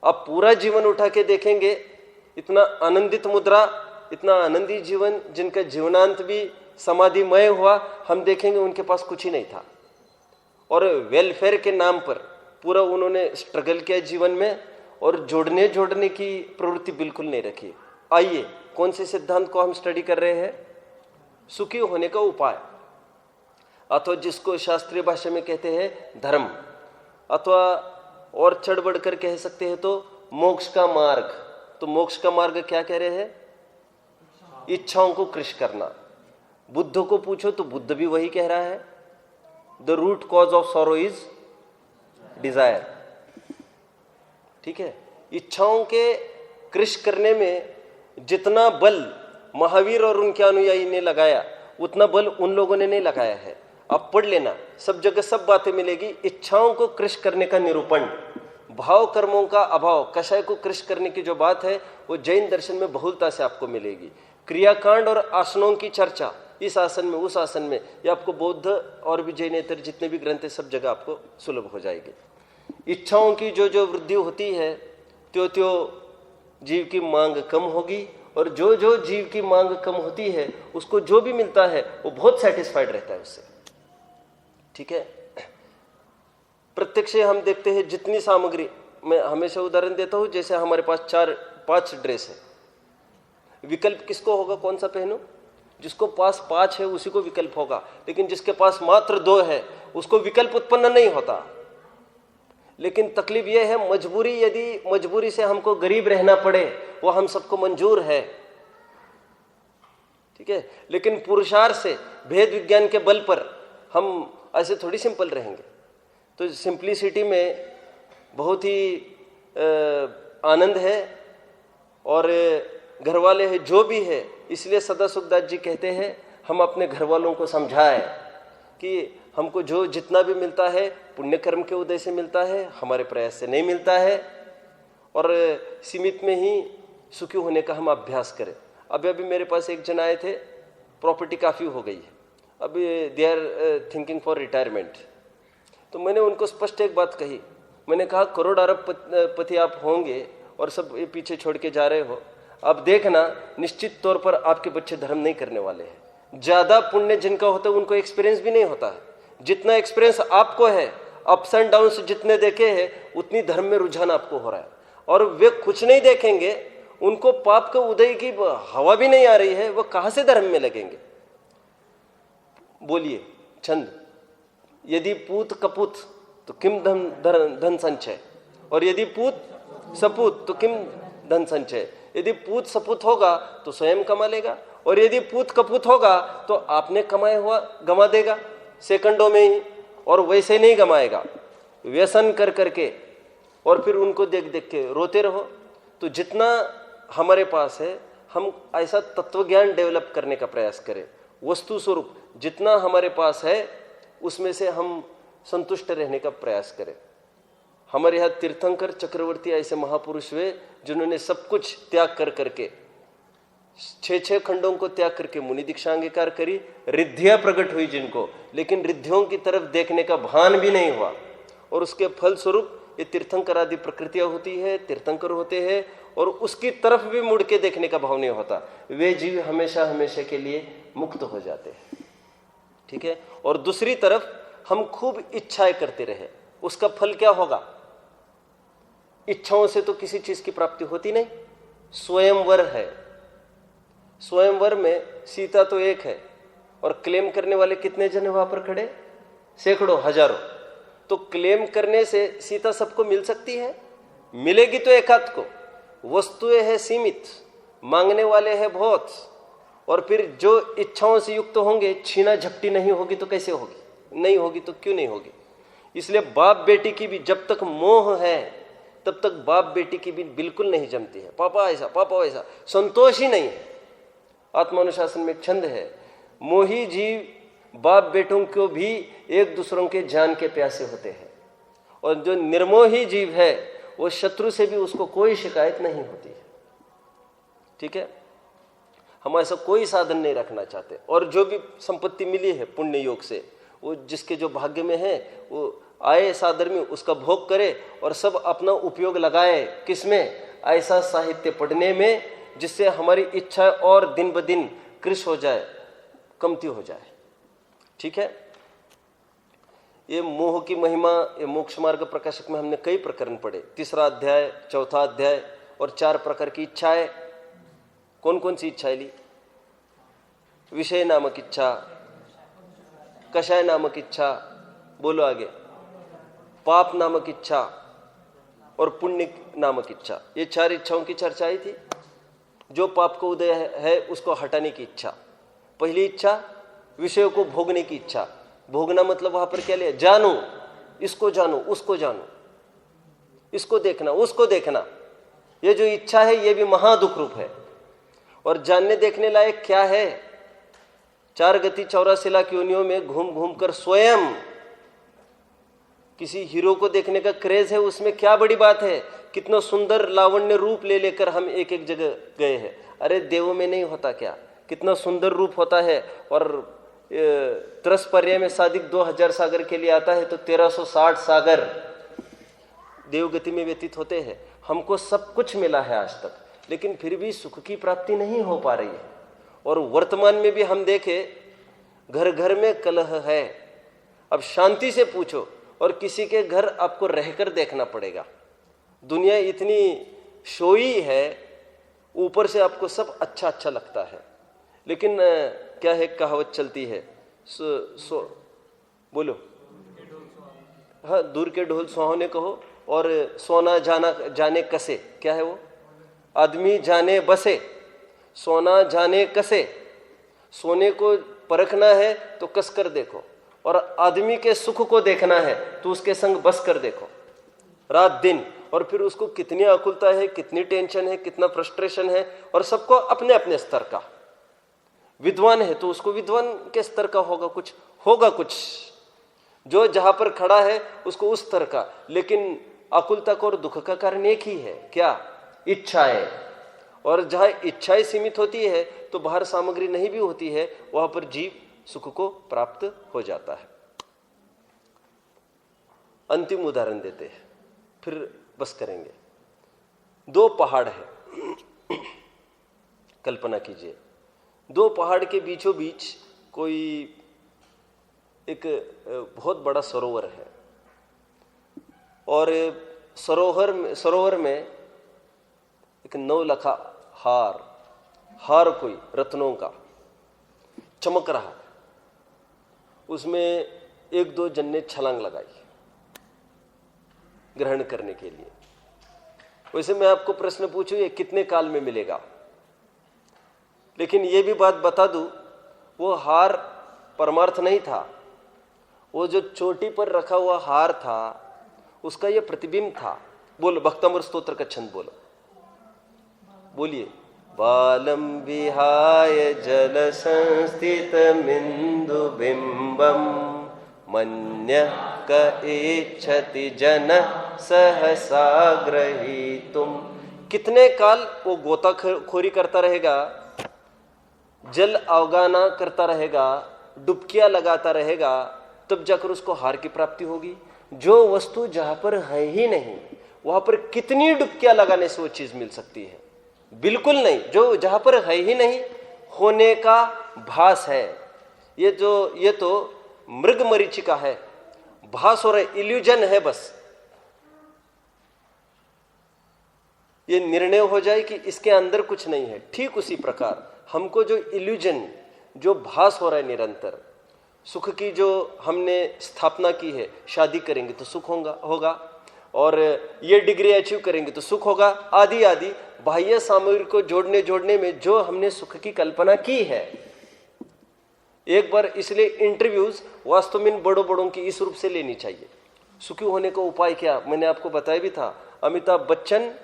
अब पूरा जीवन उठा के देखेंगे, इतना आनंदित मुद्रा, इतना आनंदी जीवन, जिनका जीवनांत भी समाधिमय हुआ, हम देखेंगे उनके पास कुछ ही नहीं था। और वेलफेयर के नाम पर पूरा उन्होंने स्ट्रगल किया जीवन में, और जोड़ने की प्रवृत्ति बिल्कुल नहीं रखी। आइए, कौन से सिद्धांत को हम स्टडी कर रहे हैं? सुखी होने का उपाय, अथवा जिसको शास्त्रीय भाषा में कहते हैं धर्म, अथवा और चढ़ बढ़ कर कह सकते हैं तो मोक्ष का मार्ग। तो मोक्ष का मार्ग क्या कह रहे हैं? इच्छाओं को कृश करना। बुद्ध को पूछो तो बुद्ध भी वही कह रहा है, the root cause of sorrow is desire. ठीक है, इच्छाओं के कृश करने में जितना बल महावीर और उनके अनुयायी ने लगाया, उतना बल उन लोगों ने नहीं लगाया है। आप पढ़ लेना, सब जगह सब बातें मिलेगी। इच्छाओं को कृश करने का निरूपण, भाव कर्मों का अभाव, कषाय को कृश करने की जो बात है वो जैन दर्शन में बहुलता से आपको मिलेगी। क्रियाकांड और आसनों की चर्चा, इस आसन में उस आसन में, ये आपको बौद्ध और भी जैनेतर जितने भी ग्रंथ है सब जगह आपको सुलभ हो जाएगी। इच्छाओं की जो जो वृद्धि होती है त्यो त्यो जीव की मांग कम होगी, और जो जो जीव की मांग कम होती है उसको जो भी मिलता है वो बहुत सेटिस्फाइड रहता है उससे। ठीक है, प्रत्यक्ष हम देखते हैं जितनी सामग्री, मैं हमेशा उदाहरण देता हूं, जैसे हमारे पास 4-5 ड्रेस है, विकल्प किसको होगा कौन सा पहनूं? जिसको पास 5 है उसी को विकल्प होगा, लेकिन जिसके पास मात्र 2 है उसको विकल्प उत्पन्न नहीं होता। लेकिन तकलीफ यह है, मजबूरी, यदि मजबूरी से हमको गरीब रहना पड़े वो हम सबको मंजूर है। ठीक है, लेकिन पुरुषार्थ से, भेद विज्ञान के बल पर हम ऐसे थोड़ी सिंपल रहेंगे। तो सिंप्लिसिटी में बहुत ही आनंद है, और घर वाले है जो भी है, इसलिए सदा सुखदास जी कहते हैं हम अपने घर वालों को समझाएं कि हमको जो जितना भी मिलता है पुण्य कर्म के उदय से मिलता है, हमारे प्रयास से नहीं मिलता है, और सीमित में ही सुखी होने का हम अभ्यास करें। अभी मेरे पास एक जन आए थे, प्रॉपर्टी काफ़ी हो गई है, अभी they are thinking for retirement. तो मैंने उनको स्पष्ट एक बात कही, मैंने कहा करोड़ अरब पति आप होंगे और सब ये पीछे छोड़ के जा रहे हो, अब देखना निश्चित तौर पर आपके बच्चे धर्म नहीं करने वाले हैं। ज़्यादा पुण्य जिनका होता है उनको एक्सपीरियंस भी नहीं होता है, जितना एक्सपीरियंस आपको है, अप्स एंड डाउन्स जितने देखे हैं उतनी धर्म में रुझान आपको हो रहा है, और वे कुछ नहीं देखेंगे, उनको पाप का उदय की हवा भी नहीं आ रही है, वो कहां से धर्म में लगेंगे? बोलिए छंद, यदि पूत कपूत तो किम धन संचय, और यदि पूत सपूत तो किम धन संचय। यदि पूत सपूत होगा तो स्वयं कमा लेगा, और यदि पूत कपूत होगा तो आपने कमाया हुआ गंवा देगा सेकंडों में ही, और वैसे नहीं गमाएगा, व्यसन कर करके, और फिर उनको देख देख के रोते रहो। तो जितना हमारे पास है हम ऐसा तत्वज्ञान डेवलप करने का प्रयास करें, वस्तु स्वरूप जितना हमारे पास है उसमें से हम संतुष्ट रहने का प्रयास करें। हमारे यहाँ तीर्थंकर चक्रवर्ती ऐसे महापुरुष हुए जिन्होंने सब कुछ त्याग कर करके 6 खंडों को त्याग करके मुनि दीक्षा अंगीकार करी, रिद्धियां प्रकट हुई जिनको, लेकिन रिद्धियों की तरफ देखने का भान भी नहीं हुआ, और उसके फलस्वरूप ये तीर्थंकर आदि प्रकृतियां होती है, तीर्थंकर होते हैं, और उसकी तरफ भी मुड़ के देखने का भाव नहीं होता। वे जीव हमेशा हमेशा के लिए मुक्त हो जाते हैं। ठीक है। और दूसरी तरफ हम खूब इच्छाएं करते रहे, उसका फल क्या होगा? इच्छाओं से तो किसी चीज की प्राप्ति होती नहीं। स्वयंवर है, स्वयंवर में सीता तो एक है, और क्लेम करने वाले कितने जन वहां पर खड़े? सैकड़ों, हजारों। तो क्लेम करने से सीता सबको मिल सकती है? मिलेगी तो एकाध को। वस्तुएं है सीमित, मांगने वाले हैं बहुत, और फिर जो इच्छाओं से युक्त होंगे, छीना झपटी नहीं होगी तो कैसे होगी? नहीं होगी तो क्यों नहीं होगी? इसलिए बाप बेटी की भी जब तक मोह है तब तक बाप बेटी की भी बिल्कुल नहीं जमती है। पापा ऐसा, पापा वैसा, संतोष ही नहीं है। आत्मानुशासन में एक छंद है, मोही जीव बाप बेटों को भी एक दूसरों के जान के प्यासे होते हैं, और जो निर्मोही जीव है वो शत्रु से भी उसको कोई शिकायत नहीं होती है। ठीक है। हम ऐसा कोई साधन नहीं रखना चाहते, और जो भी संपत्ति मिली है पुण्य योग से, वो जिसके जो भाग्य में है वो आए सादर में उसका भोग करे, और सब अपना उपयोग लगाए किसमें? ऐसा साहित्य पढ़ने में जिससे हमारी इच्छा और दिन ब दिन कृश हो जाए, कमती हो जाए। ठीक है। ये मोह की महिमा, ये मोक्ष मार्ग प्रकाशक में हमने कई प्रकरण पढ़े, 3रा अध्याय, 4था अध्याय, और 4 प्रकार की इच्छाएं। कौन कौन सी इच्छाएं ली? विषय नामक इच्छा, कषाय नामक इच्छा, बोलो आगे, पाप नामक इच्छा, और पुण्य नामक इच्छा। ये 4 इच्छाओं की चर्चा आई थी। जो पाप को उदय है उसको हटाने की इच्छा। पहली इच्छा विषयों को भोगने की इच्छा। भोगना मतलब वहां पर क्या लिया? जानू, इसको जानू, उसको जानू, इसको देखना, उसको देखना। ये जो इच्छा है ये भी महादुख रूप है। और जानने देखने लायक क्या है? 4 गति 84 लाख योनियों में घूम घूम कर स्वयं किसी हीरो को देखने का क्रेज है, उसमें क्या बड़ी बात है? कितना सुंदर लावण्य रूप ले लेकर हम एक एक जगह गए हैं। अरे देवों में नहीं होता क्या? कितना सुंदर रूप होता है। और 3 पर्याय में सादिक 2000 सागर के लिए आता है, तो 1360 सागर देवगति में व्यतीत होते हैं। हमको सब कुछ मिला है आज तक, लेकिन फिर भी सुख की प्राप्ति नहीं हो पा रही है। और वर्तमान में भी हम देखें, घर घर में कलह है। अब शांति से पूछो, और किसी के घर आपको रहकर देखना पड़ेगा। दुनिया इतनी शोई है, ऊपर से आपको सब अच्छा अच्छा लगता है, लेकिन क्या है, कहावत चलती है, बोलो, हाँ, दूर के ढोल सुहावने कहो, और सोना जाना जाने कसे, क्या है वो? आदमी जाने बसे, सोना जाने कसे। सोने को परखना है तो कस कर देखो, और आदमी के सुख को देखना है तो उसके संग बस कर देखो रात दिन। और फिर उसको कितनी आकुलता है, कितनी टेंशन है, कितना फ्रस्ट्रेशन है, और सबको अपने अपने स्तर का। विद्वान है तो उसको विद्वान के स्तर का होगा कुछ, जो जहां पर खड़ा है उसको उस स्तर का। लेकिन आकुलता का और दुख का कारण एक ही है, क्या? इच्छाएं। और जहां इच्छाएं सीमित होती है तो बाहर सामग्री नहीं भी होती है, वहां पर जीव सुख को प्राप्त हो जाता है। अंतिम उदाहरण देते हैं, फिर बस करेंगे। 2 पहाड़ है, कल्पना कीजिए 2 पहाड़ के बीचों बीच कोई एक बहुत बड़ा सरोवर है, और सरोवर में एक 9 लखा हार कोई रत्नों का चमक रहा है। उसमें 1-2 जन ने छलांग लगाई ग्रहण करने के लिए। वैसे मैं आपको प्रश्न पूछूं, ये कितने काल में मिलेगा? लेकिन ये भी बात बता दूं, वो हार परमार्थ नहीं था। वो जो चोटी पर रखा हुआ हार था, उसका ये प्रतिबिंब था। बोलो, भक्तामृत स्तोत्र का छंद बोलो, बोलिए। बालम विहाय जल संस्थित मिंदु बिंबम मन्य क एच्छति जन सहसा ग्रहीतुम। कितने काल वो गोताखोरी करता रहेगा, जल अवगाना करता रहेगा, डुबकियां लगाता रहेगा, तब जाकर उसको हार की प्राप्ति होगी। जो वस्तु जहां पर है ही नहीं, वहां पर कितनी डुबकियां लगाने से वो चीज मिल सकती है? बिल्कुल नहीं। जो जहां पर है ही नहीं, होने का भास है। ये तो मृग मरीचिका है, भास और इल्यूजन है। बस ये निर्णय हो जाए कि इसके अंदर कुछ नहीं है। ठीक उसी प्रकार हमको जो इल्यूजन, जो भास हो रहा है निरंतर, सुख की जो हमने स्थापना की है, शादी करेंगे तो सुख होगा, और ये डिग्री अचीव करेंगे तो सुख होगा, आदि आदि बाह्य सामग्री को जोड़ने में जो हमने सुख की कल्पना की है। एक बार इसलिए इंटरव्यूज वास्तव में बड़ों की इस रूप से लेनी चाहिए। सुखी होने का उपाय क्या, मैंने आपको बताया भी था। अमिताभ बच्चन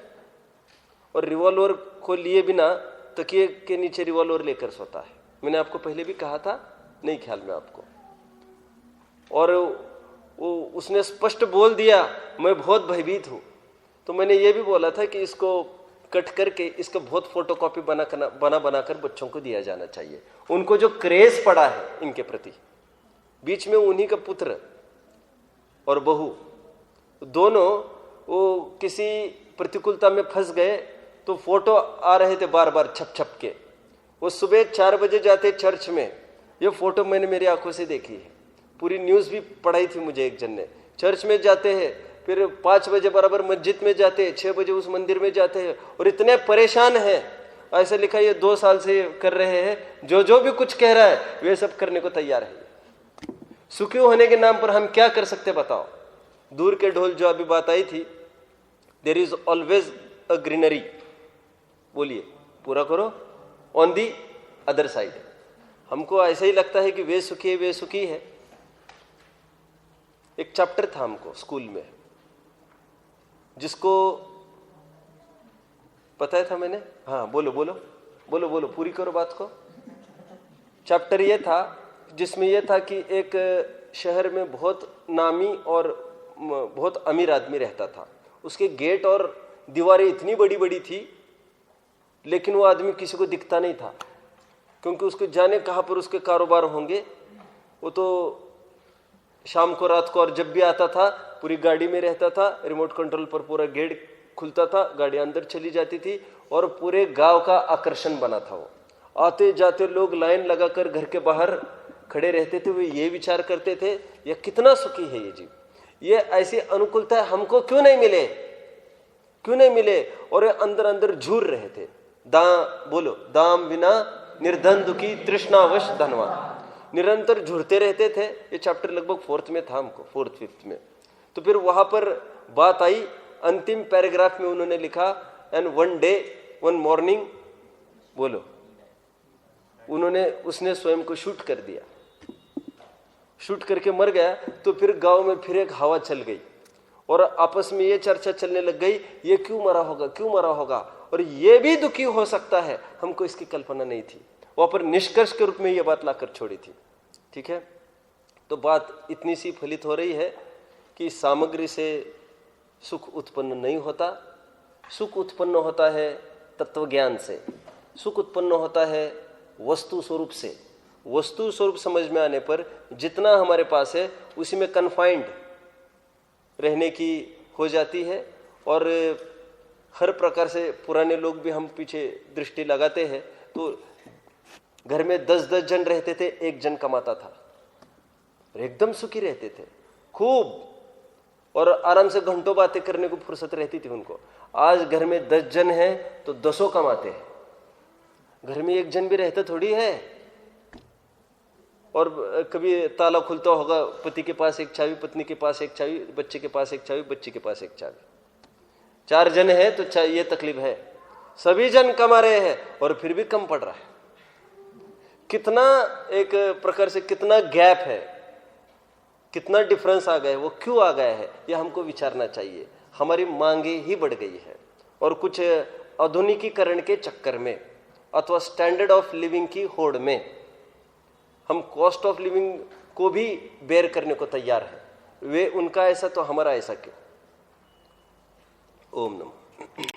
और रिवॉल्वर को लिए बिना तकिए के नीचे रिवॉल्वर लेकर सोता है। मैंने आपको पहले भी कहा था, नहीं ख्याल में आपको। और वो उसने स्पष्ट बोल दिया, मैं बहुत भयभीत हूं। तो मैंने ये भी बोला था कि इसको कट करके इसका बहुत फोटोकॉपी बनाकर बच्चों को दिया जाना चाहिए। उनको जो क्रेज पड़ा है इनके प्रति, बीच में उन्हीं का पुत्र और बहू दोनों वो किसी प्रतिकूलता में फंस गए, तो फोटो आ रहे थे बार बार छप के। वो सुबह 4 बजे जाते चर्च में, ये फोटो मैंने मेरी आंखों से देखी है, पूरी न्यूज़ भी पढ़ाई थी मुझे एक जन ने। चर्च में जाते हैं, फिर 5 बजे बराबर मस्जिद में जाते हैं, 6 बजे उस मंदिर में जाते हैं, और इतने परेशान हैं। ऐसा लिखा ये 2 साल से कर रहे हैं, जो भी कुछ कह रहा है वे सब करने को तैयार है। सुखी होने के नाम पर हम क्या कर सकते बताओ? दूर के ढोल जो अभी बात आई थी, there is always a greenery, बोलिए पूरा करो, ऑन दी अदर साइड। हमको ऐसा ही लगता है कि वे सुखी है। एक चैप्टर था हमको स्कूल में, जिसको पता था मैंने, हाँ बोलो पूरी करो बात को। चैप्टर ये था जिसमें यह था कि एक शहर में बहुत नामी और बहुत अमीर आदमी रहता था। उसके गेट और दीवारें इतनी बड़ी बड़ी थी, लेकिन वो आदमी किसी को दिखता नहीं था, क्योंकि उसको जाने कहाँ पर उसके कारोबार होंगे। वो तो शाम को, रात को, और जब भी आता था पूरी गाड़ी में रहता था, रिमोट कंट्रोल पर पूरा गेट खुलता था, गाड़ी अंदर चली जाती थी, और पूरे गांव का आकर्षण बना था वो। आते जाते लोग लाइन लगाकर घर के बाहर खड़े रहते थे। वे ये विचार करते थे, यह कितना सुखी है ये जीव, ये ऐसी अनुकूलता हमको क्यों नहीं मिले। और ये अंदर अंदर झूर रहे थे। दाम बिना निर्धन दुखी तृष्णावश धनवान, निरंतर झूरते रहते थे। ये चैप्टर लगभग 4th में था हमको, 4th 5th में। तो फिर वहां पर बात आई, अंतिम पैराग्राफ में उन्होंने लिखा, and one day one morning, बोलो, उसने स्वयं को शूट कर दिया, शूट करके मर गया। तो फिर गांव में फिर एक हवा चल गई, और आपस में ये चर्चा चलने लग गई, ये क्यों मरा होगा, और ये भी दुखी हो सकता है। हमको इसकी कल्पना नहीं थी। वहां पर निष्कर्ष के रूप में ये बात लाकर छोड़ी थी। ठीक है, तो बात इतनी सी फलित हो रही है कि सामग्री से सुख उत्पन्न नहीं होता। सुख उत्पन्न होता है तत्व ज्ञान से, सुख उत्पन्न होता है वस्तु स्वरूप से। वस्तु स्वरूप समझ में आने पर जितना हमारे पास है उसी में कन्फाइंड रहने की हो जाती है। और हर प्रकार से पुराने लोग भी, हम पीछे दृष्टि लगाते हैं तो घर में 10-10 जन रहते थे, 1 जन कमाता था, और एकदम सुखी रहते थे खूब, और आराम से घंटों बातें करने को फुर्सत रहती थी उनको। आज घर में 10 जन हैं तो 10 कमाते हैं। घर में 1 जन भी रहता थोड़ी है। और कभी ताला खुलता होगा, पति के पास एक चाबी, पत्नी के पास एक चाबी, बच्चे के पास एक चाबी, बच्ची के पास एक चाबी। 4 जन है तो ये तकलीफ है। सभी जन कमा रहे हैं और फिर भी कम पड़ रहा है। कितना एक प्रकार से कितना गैप है, कितना डिफरेंस आ गया है, वो क्यों आ गया है, ये हमको विचारना चाहिए। हमारी मांगे ही बढ़ गई है, और कुछ आधुनिकीकरण के चक्कर में अथवा स्टैंडर्ड ऑफ लिविंग की होड़ में हम कॉस्ट ऑफ लिविंग को भी बेयर करने को तैयार है। वे उनका ऐसा तो हमारा ऐसा क्यों। ओम नमः।